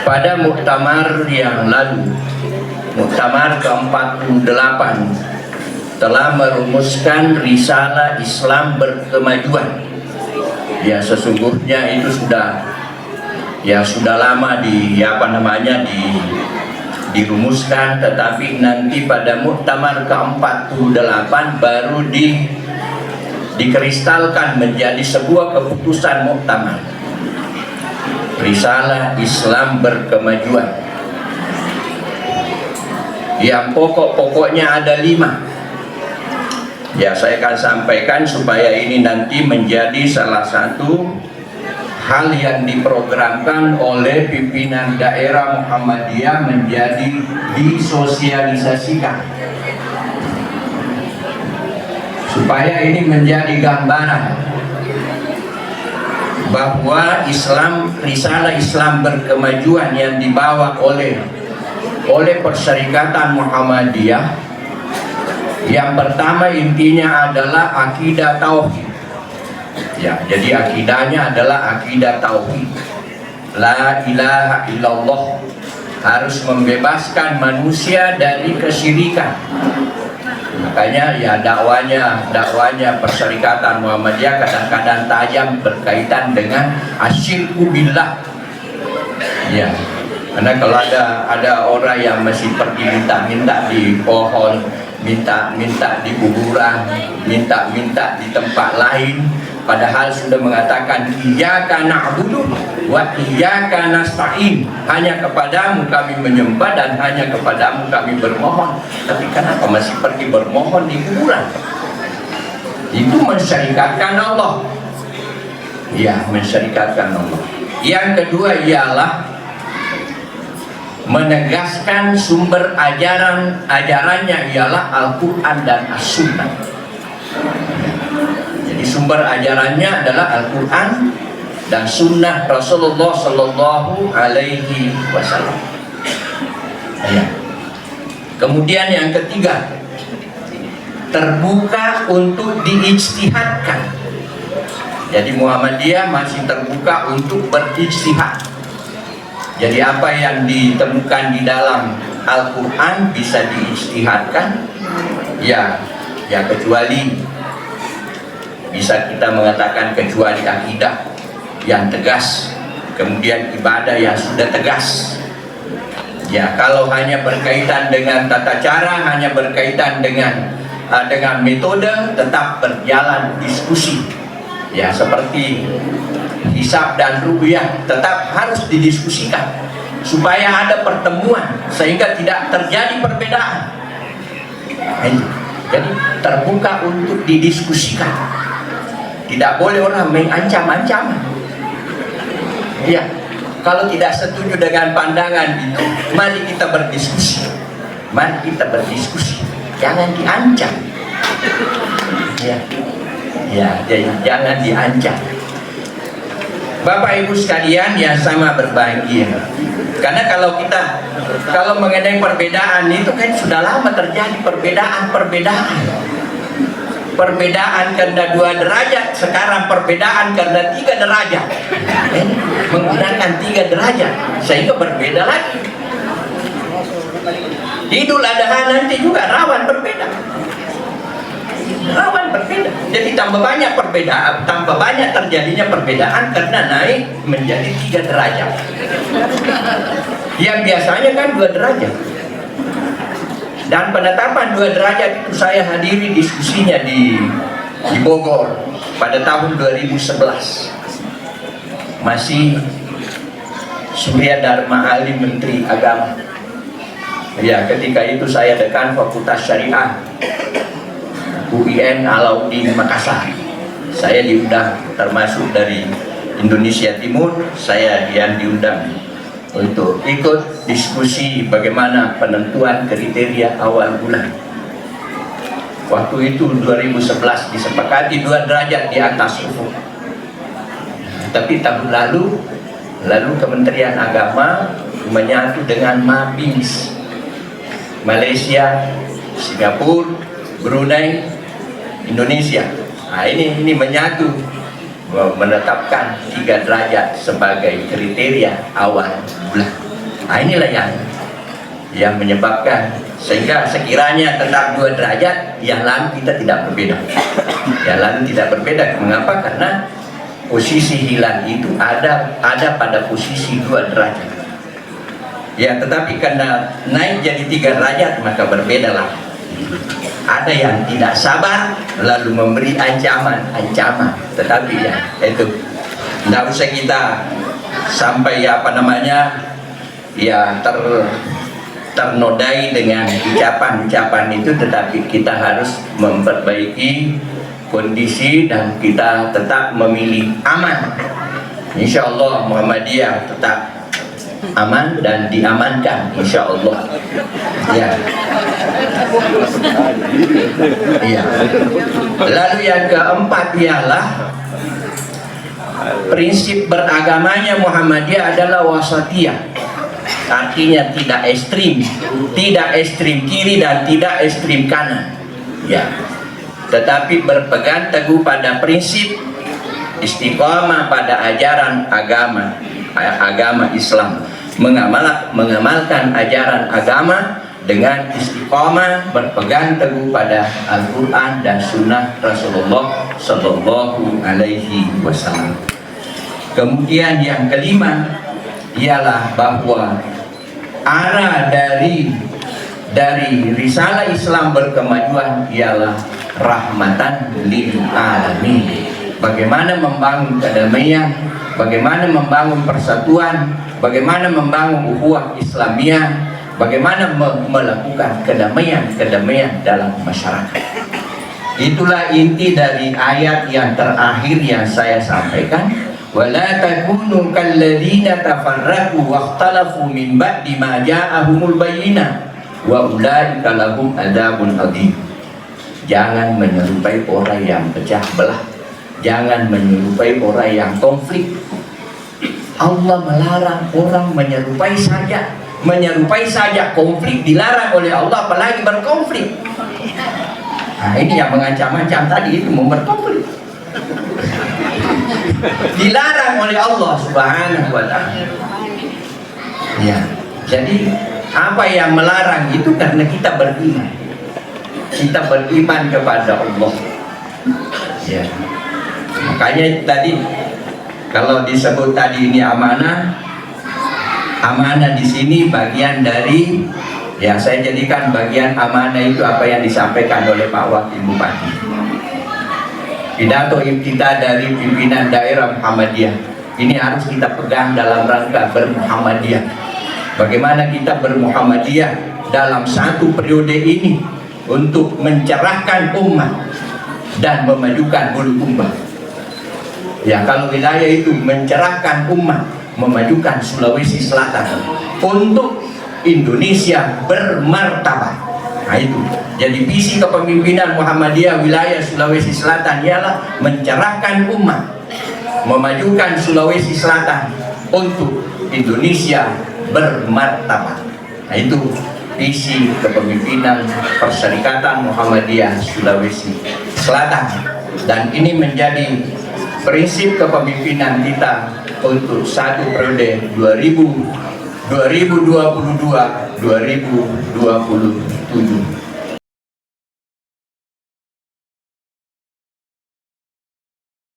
Pada muktamar yang lalu, muktamar ke-48 telah merumuskan risalah Islam berkemajuan. Ya, sesungguhnya itu sudah lama dirumuskan, tetapi nanti pada muktamar ke-48 baru dikristalkan menjadi sebuah keputusan muktamar. Risalah Islam berkemajuan yang pokok-pokoknya ada 5. Ya, saya akan sampaikan supaya ini nanti menjadi salah satu hal yang diprogramkan oleh pimpinan daerah Muhammadiyah menjadi disosialisasikan, supaya ini menjadi gambaran bahwa risalah Islam berkemajuan yang dibawa oleh Perserikatan Muhammadiyah, yang pertama intinya adalah akidah tauhid. Ya, jadi akidahnya adalah akidah tauhid. La ilaha illallah, harus membebaskan manusia dari kesyirikan. Makanya ya dakwanya Perserikatan Muhammadiyah kadang-kadang tajam berkaitan dengan asyirku billah. Ya, karena kalau ada orang yang masih pergi minta di pohon, minta di kuburan, minta di tempat lain, padahal sudah mengatakan iyyaka na'budu wa iyyaka nasta'in, hanya kepadamu kami menyembah dan hanya kepadamu kami bermohon. Tapi kenapa masih pergi bermohon di kuburan? Itu mensyarikatkan Allah. Ya, mensyarikatkan Allah. Yang kedua ialah menegaskan sumber ajarannya ialah Al-Quran dan As-Sunnah. Jadi sumber ajarannya adalah Al-Quran dan Sunnah Rasulullah Sallallahu Alaihi Wasallam. Ya. Kemudian yang ketiga, terbuka untuk diijtihadkan. Jadi Muhammadiyah masih terbuka untuk berijtihad. Jadi apa yang ditemukan di dalam Al-Quran bisa diijtihadkan. Ya kecuali bisa kita mengatakan kecuali akidah yang tegas, kemudian ibadah yang sudah tegas. Ya, kalau hanya berkaitan dengan tata cara, hanya berkaitan dengan metode, tetap berjalan diskusi. Ya, seperti hisab dan ru'yah tetap harus didiskusikan supaya ada pertemuan sehingga tidak terjadi perbedaan. Jadi terbuka untuk didiskusikan. Tidak boleh orang mengancam-ancam. Ya, kalau tidak setuju dengan pandangan itu, mari kita berdiskusi. Mari kita berdiskusi. Jangan diancam. Ya, jadi jangan diancam. Bapak Ibu sekalian yang sama berbahagia. Karena kalau mengenai perbedaan itu kan sudah lama terjadi perbedaan karena 2 derajat, sekarang perbedaan karena 3 derajat. Menggunakan 3 derajat sehingga berbeda lagi. Idul Adha nanti juga rawan berbeda. Jadi tambah banyak perbedaan, tambah banyak terjadinya perbedaan karena naik menjadi 3 derajat. Yang biasanya kan 2 derajat. Dan penetapan 2 derajat itu saya hadiri diskusinya di Bogor pada tahun 2011. Masih Surya Dharma Ali Menteri Agama. Ya, ketika itu saya dekan Fakultas Syariah UIN Alauddin Makassar. Saya diundang, termasuk dari Indonesia Timur, saya yang diundang untuk ikut diskusi bagaimana penentuan kriteria awal bulan. Waktu itu 2011 disepakati 2 derajat di atas ufuk. Tapi tahun lalu Kementerian Agama menyatu dengan MABIS, Malaysia, Singapura, Brunei, Indonesia. Nah, ini menyatu menetapkan 3 derajat sebagai kriteria awal bulan. Nah, inilah yang menyebabkan, sehingga sekiranya tetap 2 derajat, yang lalu kita tidak berbeda. Yang lalu tidak berbeda. Mengapa? Karena posisi hilal itu ada pada posisi 2 derajat. Ya, tetapi karena naik jadi 3 derajat, maka berbedalah. Ada yang tidak sabar lalu memberi ancaman, tetapi ya itu tidak usah kita sampai ternodai dengan ucapan itu, tetapi kita harus memperbaiki kondisi dan kita tetap memilih aman. Insya Allah Muhammadiyah tetap aman dan diamankan, insya Allah. Ya. Ya. Lalu yang keempat ialah prinsip beragamanya Muhammadiyah adalah wasatiyah. Artinya tidak ekstrim kiri dan tidak ekstrim kanan. Ya. Tetapi berpegang teguh pada prinsip istiqomah pada ajaran agama Islam, mengamalkan ajaran agama dengan istiqomah, berpegang teguh pada Al-Quran dan Sunnah Rasulullah Sallallahu Alaihi Wasallam. Kemudian yang kelima ialah bahwa arah dari risalah Islam berkemajuan ialah rahmatan lil alamin. Bagaimana membangun kedamaian, bagaimana membangun persatuan, bagaimana membangun ukhuwah Islamiyah, bagaimana melakukan kedamaian dalam masyarakat. Itulah inti dari ayat yang terakhir yang saya sampaikan. Wala takunu kalladzina tafarraqu wakhtalafu min ba'di ma ja'ahumul bayyinah wa ulaika lahum adzabun adzim. Jangan menyerupai orang yang pecah belah, jangan menyerupai orang yang konflik. Allah melarang orang menyerupai saja konflik dilarang oleh Allah, apalagi berkonflik. Nah, ini yang mengancam-ancam tadi itu mau berkonflik. Dilarang oleh Allah Subhanahu wa ta'ala. Ya, jadi apa yang melarang itu karena kita beriman. Kita beriman kepada Allah. Ya. Makanya tadi kalau disebut tadi ini amanah di sini bagian dari yang saya jadikan bagian amanah itu apa yang disampaikan oleh Pak Wakil Bupati. Pidato iftitah dari pimpinan daerah Muhammadiyah ini harus kita pegang dalam rangka bermuhammadiyah. Bagaimana kita bermuhammadiyah dalam satu periode ini untuk mencerahkan umat dan memajukan bulu umat. Ya, kalau wilayah itu mencerahkan umat, memajukan Sulawesi Selatan untuk Indonesia bermartabat. Nah itu. Jadi visi kepemimpinan Muhammadiyah wilayah Sulawesi Selatan ialah mencerahkan umat, memajukan Sulawesi Selatan untuk Indonesia bermartabat. Nah itu visi kepemimpinan Perserikatan Muhammadiyah Sulawesi Selatan, dan ini menjadi prinsip kepemimpinan kita untuk satu periode 2022-2027.